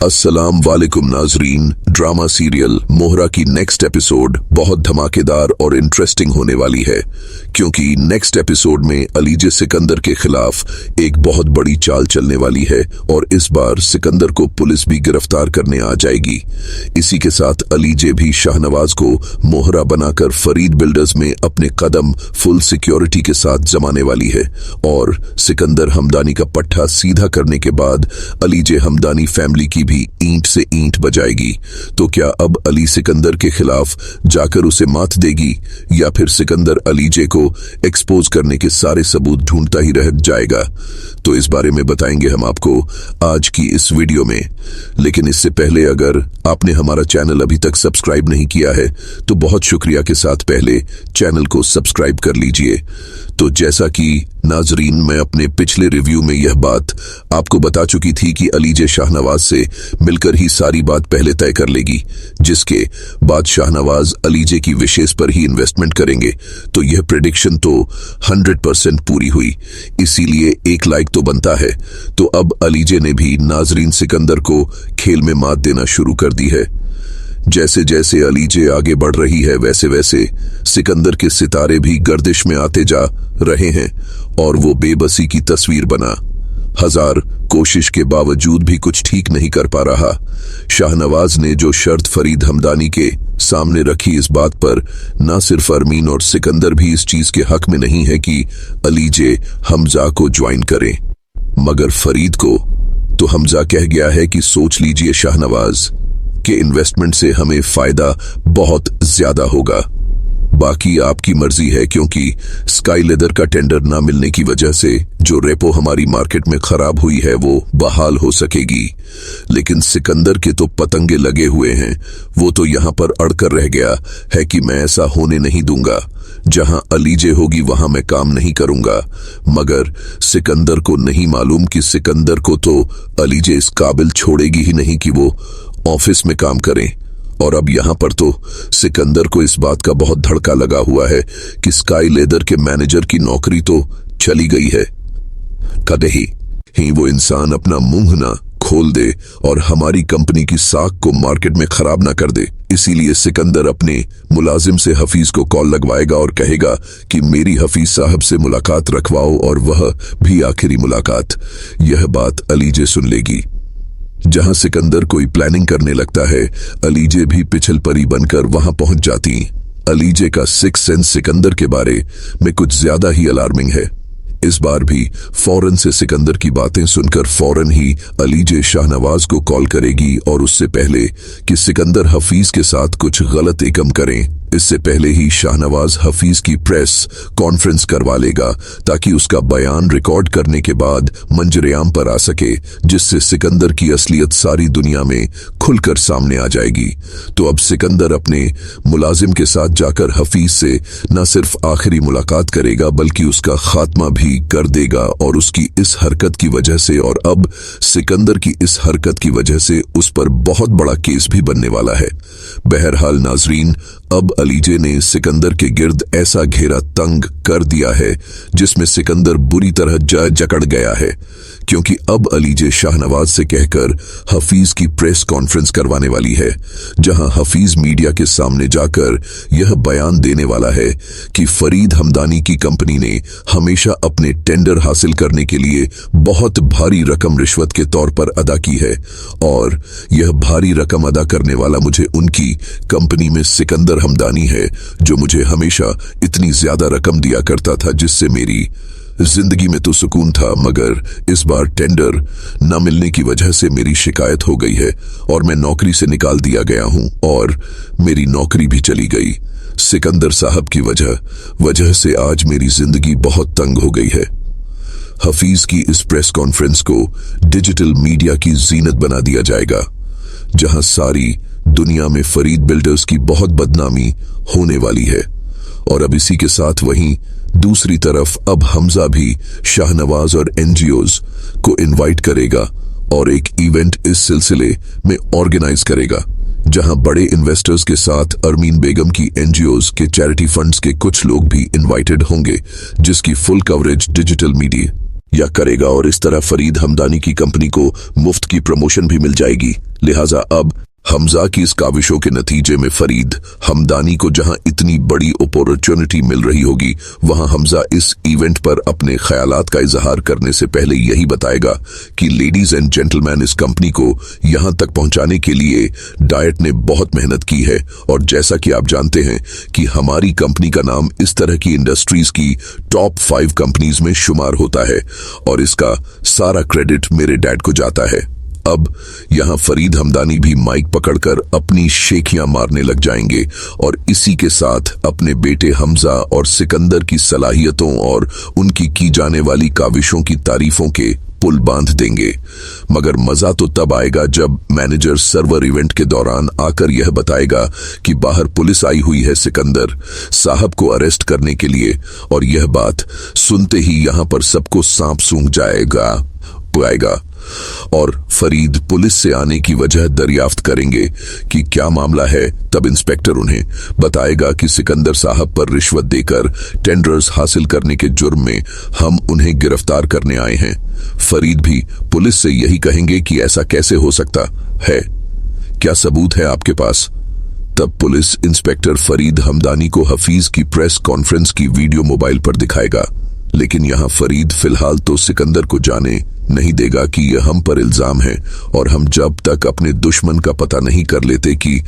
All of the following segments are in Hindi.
अस्सलाम वालेकुम नाजरीन। ड्रामा सीरियल मोहरा की नेक्स्ट एपिसोड बहुत धमाकेदार और इंटरेस्टिंग होने वाली है, क्योंकि नेक्स्ट एपिसोड में अलीजे सिकंदर के खिलाफ एक बहुत बड़ी चाल चलने वाली है और इस बार सिकंदर को पुलिस भी गिरफ्तार करने आ जाएगी। इसी के साथ अलीजे भी शाहनवाज को मोहरा बनाकर फरीद बिल्डर्स में अपने कदम फुल सिक्योरिटी के साथ जमाने वाली है और सिकंदर हमदानी का पट्टा सीधा करने के बाद अलीजे हमदानी फैमिली की भी ईंट से ईंट बजाएगी। तो क्या अब अली सिकंदर के खिलाफ जाकर उसे मात देगी या फिर सिकंदर अलीजे को एक्सपोज करने के सारे सबूत ढूंढता ही रह जाएगा? तो इस बारे में बताएंगे हम आपको आज की इस वीडियो में। लेकिन इससे पहले अगर आपने हमारा चैनल अभी तक सब्सक्राइब नहीं किया है तो बहुत शुक्रिया के साथ पहले चैनल को सब्सक्राइब कर लीजिए। तो जैसा कि नाजरीन मैं अपने पिछले रिव्यू में यह बात आपको बता चुकी थी कि अलीजे शाहनवाज से मिलकर ही सारी बात पहले तय कर लेगी, जिसके बाद शाहनवाज अलीजे की विशेष पर ही इन्वेस्टमेंट करेंगे। तो यह प्रेडिक्शन तो 100% पूरी हुई, इसीलिए एक लाइक तो बनता है। तो अब अलीजे ने भी नाजरीन सिकंदर को खेल में मात देना शुरू कर दी है। जैसे जैसे अलीजे आगे बढ़ रही है वैसे वैसे सिकंदर के सितारे भी गर्दिश में आते जा रहे हैं और वो बेबसी की तस्वीर बना हजार कोशिश के बावजूद भी कुछ ठीक नहीं कर पा रहा। शाहनवाज ने जो शर्त फरीद हमदानी के सामने रखी, इस बात पर ना सिर्फ अरमीन और सिकंदर भी इस चीज के हक में नहीं है कि अलीजे हमजा को ज्वाइन करें, मगर फरीद को तो हमजा कह गया है कि सोच लीजिए शाहनवाज के इन्वेस्टमेंट से हमें फायदा बहुत ज्यादा होगा, बाकी आपकी मर्जी है, क्योंकि स्काई लेदर का टेंडर ना मिलने की वजह से जो रेपो हमारी मार्केट में खराब हुई है वो बहाल हो सकेगी। लेकिन सिकंदर के तो पतंगे लगे हुए हैं, वो तो यहां पर अड़कर रह गया है कि मैं ऐसा होने नहीं दूंगा, जहां अलीजे होगी वहां मैं काम नहीं करूंगा। मगर सिकंदर को नहीं मालूम कि सिकंदर को तो अलीजे इस काबिल छोड़ेगी ही नहीं कि वो ऑफिस में काम करें। और अब यहां पर तो सिकंदर को इस बात का बहुत धड़का लगा हुआ है कि स्काई लेदर के मैनेजर की नौकरी तो चली गई है, कदे ही वो इंसान अपना मुंह ना खोल दे और हमारी कंपनी की साख को मार्केट में खराब ना कर दे। इसीलिए सिकंदर अपने मुलाजिम से हफीज को कॉल लगवाएगा और कहेगा कि मेरी हफीज साहब से मुलाकात रखवाओ, और वह भी आखिरी मुलाकात। यह बात अलीजे सुन लेगी। जहां सिकंदर कोई प्लानिंग करने लगता है, अलीजे भी पिछल परी बनकर वहां पहुंच जाती। अलीजे का सिक्स सेंस सिकंदर के बारे में कुछ ज्यादा ही अलार्मिंग है। इस बार भी फौरन से सिकंदर की बातें सुनकर फौरन ही अलीजे शाहनवाज को कॉल करेगी, और उससे पहले कि सिकंदर हफीज के साथ कुछ गलत एकम करें, इससे पहले ही शाहनवाज हफीज की प्रेस कॉन्फ्रेंस करवा लेगा ताकि उसका बयान रिकॉर्ड करने के बाद मंजरेआम पर आ सके, जिससे सिकंदर की असलियत सारी दुनिया में खुलकर सामने आ जाएगी। तो अब सिकंदर अपने मुलाजिम के साथ जाकर हफीज से न सिर्फ आखिरी मुलाकात करेगा बल्कि उसका खात्मा भी कर देगा, और उसकी इस हरकत की वजह से और अब सिकंदर की इस हरकत की वजह से उस पर बहुत बड़ा केस भी बनने वाला है। बहरहाल नाजरीन, अब अलीजे ने सिकंदर के गिर्द ऐसा घेरा तंग कर दिया है जिसमें सिकंदर बुरी तरह जकड़ गया है, क्योंकि अब अलीजे शाहनवाज से कहकर हफीज की प्रेस कॉन्फ्रेंस करवाने वाली है, जहां हफीज मीडिया के सामने जाकर यह बयान देने वाला है कि फरीद हमदानी की कंपनी ने हमेशा अपने टेंडर हासिल करने के लिए बहुत भारी रकम रिश्वत के तौर पर अदा की है, और यह भारी रकम अदा करने वाला मुझे उनकी कंपनी में सिकंदर हमदानी है, जो मुझे हमेशा इतनी ज्यादा रकम दिया करता था जिससे मेरी जिंदगी में तो सुकून था, मगर इस बार टेंडर न मिलने की वजह से मेरी शिकायत हो गई है और मैं नौकरी से निकाल दिया गया हूं, और मेरी नौकरी भी चली गई। सिकंदर साहब की वजह से आज मेरी जिंदगी बहुत तंग हो गई है। हफीज की इस प्रेस कॉन्फ्रेंस को डिजिटल मीडिया की जीनत बना दिया जाएगा, जहां सारी दुनिया में फरीद बिल्डर्स की बहुत बदनामी होने वाली है। और अब इसी के साथ वहीं दूसरी तरफ अब हमजा भी शाहनवाज और एनजीओज को इनवाइट करेगा और एक इवेंट इस सिलसिले में ऑर्गेनाइज करेगा, जहां बड़े इन्वेस्टर्स के साथ अरमीन बेगम की एनजीओज के चैरिटी फंड्स के कुछ लोग भी इनवाइटेड होंगे, जिसकी फुल कवरेज डिजिटल मीडिया करेगा, और इस तरह फरीद हमदानी की कंपनी को मुफ्त की प्रमोशन भी मिल जाएगी। लिहाजा अब हमजा की इस काविशों के नतीजे में फरीद हमदानी को जहां इतनी बड़ी अपॉर्चुनिटी मिल रही होगी, वहां हमजा इस इवेंट पर अपने ख्यालात का इजहार करने से पहले यही बताएगा कि लेडीज एंड जेंटलमैन, इस कंपनी को यहां तक पहुंचाने के लिए डाइट ने बहुत मेहनत की है। और जैसा कि आप जानते हैं कि हमारी कंपनी का नाम इस तरह की इंडस्ट्रीज की टॉप 5 कंपनीज में शुमार होता है और इसका सारा क्रेडिट मेरे डैड को जाता है। अब यहां फरीद हमदानी भी माइक पकड़कर अपनी शेखियां मारने लग जाएंगे और इसी के साथ अपने बेटे हमजा और सिकंदर की सलाहियतों और उनकी की जाने वाली काविशों की तारीफों के पुल बांध देंगे। मगर मजा तो तब आएगा जब मैनेजर सर्वर इवेंट के दौरान आकर यह बताएगा कि बाहर पुलिस आई हुई है सिकंदर साहब को अरेस्ट करने के लिए। और यह बात सुनते ही यहां पर सबको सांप सूंघ जाएगा और फरीद पुलिस से आने की वजह दरियाफ्त करेंगे कि क्या मामला है। तब इंस्पेक्टर उन्हें बताएगा कि सिकंदर साहब पर रिश्वत देकर टेंडर्स हासिल करने के जुर्म में हम उन्हें गिरफ्तार करने आए हैं। फरीद भी पुलिस से यही कहेंगे कि ऐसा कैसे हो सकता है, क्या सबूत है आपके पास। तब पुलिस इंस्पेक्टर फरीद हमदानी को हफीज की प्रेस कॉन्फ्रेंस की वीडियो मोबाइल पर दिखाएगा। लेकिन यहां फरीद फिलहाल तो सिकंदर को जाने नहीं देगा कि यह हम पर इल्जाम है और हम जब तक अपने दुश्मन का पता नहीं कर लेते कि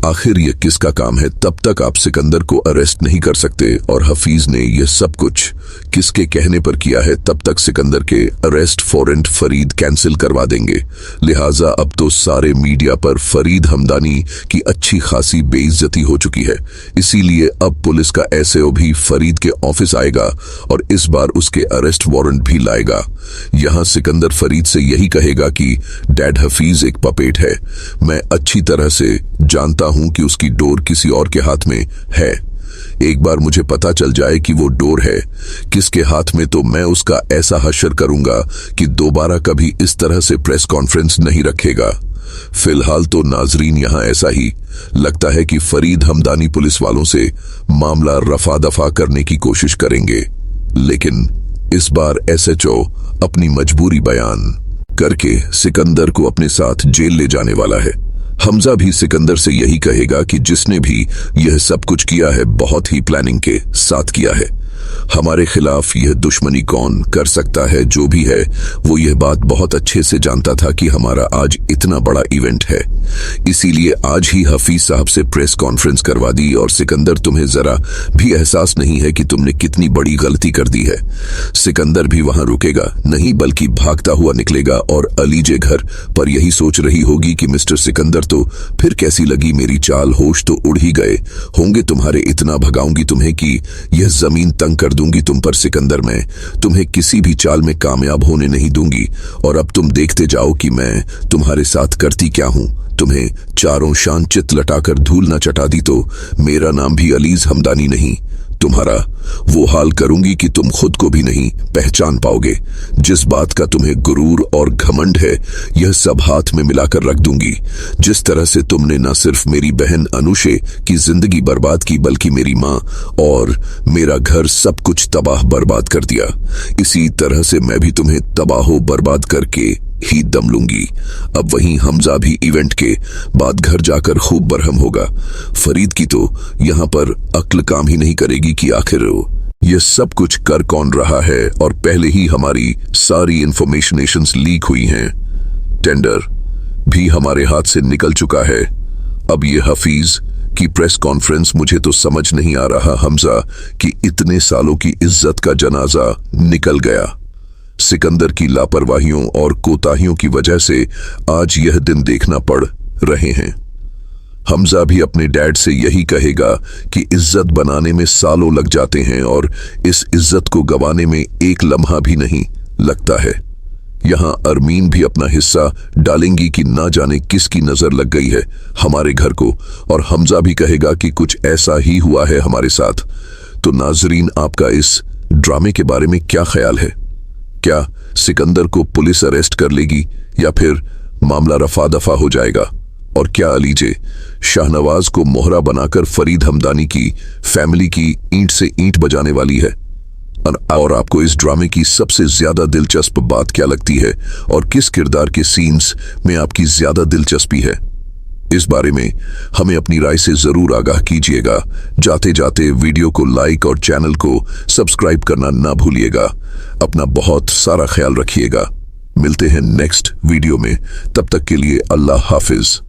आखिर यह किसका काम है, तब तक आप सिकंदर को अरेस्ट नहीं कर सकते। और हफीज ने यह सब कुछ किसके कहने पर किया है, तब तक सिकंदर के अरेस्ट वारंट फरीद कैंसिल करवा देंगे। लिहाजा अब तो सारे मीडिया पर फरीद हमदानी की अच्छी खासी बेइज्जती हो चुकी है। इसीलिए अब पुलिस का एसओ भी फरीद के ऑफिस आएगा और इस बार उसके अरेस्ट वारंट भी लाएगा। यहां सिकंदर फरीद से यही कहेगा कि डैड, हफीज एक पपेट है। मैं अच्छी तरह से जानता हूं कि उसकी डोर किसी और के हाथ में है। एक बार मुझे पता चल जाए कि वो डोर है किसके हाथ में, तो मैं उसका ऐसा हश्र करूंगा कि दोबारा कभी इस तरह से प्रेस कॉन्फ्रेंस नहीं रखेगा। फिलहाल तो नाजरीन यहां ऐसा ही लगता है कि फरीद हमदानी पुलिस वालों से मामला रफा दफा करने की कोशिश करेंगे, लेकिन इस बार एसएचओ अपनी मजबूरी बयान करके सिकंदर को अपने साथ जेल ले जाने वाला है। हमजा भी सिकंदर से यही कहेगा कि जिसने भी यह सब कुछ किया है बहुत ही प्लानिंग के साथ किया है। हमारे खिलाफ यह दुश्मनी कौन कर सकता है, जो भी है वो यह बात बहुत अच्छे से जानता था कि हमारा आज इतना बड़ा इवेंट है। इसीलिए आज ही हफीज साहब से प्रेस कॉन्फ्रेंस करवा दी। और सिकंदर, तुम्हें जरा भी एहसास नहीं है कि तुमने कितनी बड़ी गलती कर दी है। सिकंदर भी वहां रुकेगा नहीं, बल्कि भागता हुआ निकलेगा और अलीजे घर पर यही सोच रही होगी कि मिस्टर सिकंदर, तो फिर कैसी लगी मेरी चाल, होश तो उड़ ही गए होंगे तुम्हारे। इतना भगाऊंगी तुम्हें कि यह जमीन तंग कर दूंगी तुम पर सिकंदर। मैं तुम्हें किसी भी चाल में कामयाब होने नहीं दूंगी। और अब तुम देखते जाओ कि मैं तुम्हारे साथ करती क्या हूं। तुम्हें चारों शान चित लटाकर धूल न चटा दी तो मेरा नाम भी अलीज हमदानी नहीं। तुम्हारा वो हाल करूंगी कि तुम खुद को भी नहीं पहचान पाओगे। जिस बात का तुम्हें गुरूर और घमंड है, यह सब हाथ में मिलाकर रख दूंगी। जिस तरह से तुमने न सिर्फ मेरी बहन अनुषे की जिंदगी बर्बाद की, बल्कि मेरी माँ और मेरा घर सब कुछ तबाह बर्बाद कर दिया, इसी तरह से मैं भी तुम्हें तबाह बर्बाद करके ही दम लूंगी। अब वहीं हमजा भी इवेंट के बाद घर जाकर खूब बरहम होगा। फरीद की तो यहां पर अक्ल काम ही नहीं करेगी कि आखिर ये सब कुछ कर कौन रहा है। और पहले ही हमारी सारी इंफॉर्मेशंस लीक हुई हैं। टेंडर भी हमारे हाथ से निकल चुका है। अब ये हफीज की प्रेस कॉन्फ्रेंस, मुझे तो समझ नहीं आ रहा हमजा कि इतने सालों की इज्जत का जनाजा निकल गया। सिकंदर की लापरवाहियों और कोताहियों की वजह से आज यह दिन देखना पड़ रहे हैं। हमजा भी अपने डैड से यही कहेगा कि इज्जत बनाने में सालों लग जाते हैं और इस इज्जत को गंवाने में एक लम्हा भी नहीं लगता है। यहां अरमीन भी अपना हिस्सा डालेंगी कि ना जाने किसकी नजर लग गई है हमारे घर को, और हमजा भी कहेगा कि कुछ ऐसा ही हुआ है हमारे साथ। तो नाजरीन, आपका इस ड्रामे के बारे में क्या ख्याल है? क्या सिकंदर को पुलिस अरेस्ट कर लेगी या फिर मामला रफा दफा हो जाएगा? और क्या अलीजे शाहनवाज को मोहरा बनाकर फरीद हमदानी की फैमिली की ईंट से ईंट बजाने वाली है? और आपको इस ड्रामे की सबसे ज्यादा दिलचस्प बात क्या लगती है और किस किरदार के सीन्स में आपकी ज्यादा दिलचस्पी है, इस बारे में हमें अपनी राय से जरूर आगाह कीजिएगा। जाते जाते वीडियो को लाइक और चैनल को सब्सक्राइब करना ना भूलिएगा। अपना बहुत सारा ख्याल रखिएगा। मिलते हैं नेक्स्ट वीडियो में, तब तक के लिए अल्लाह हाफिज।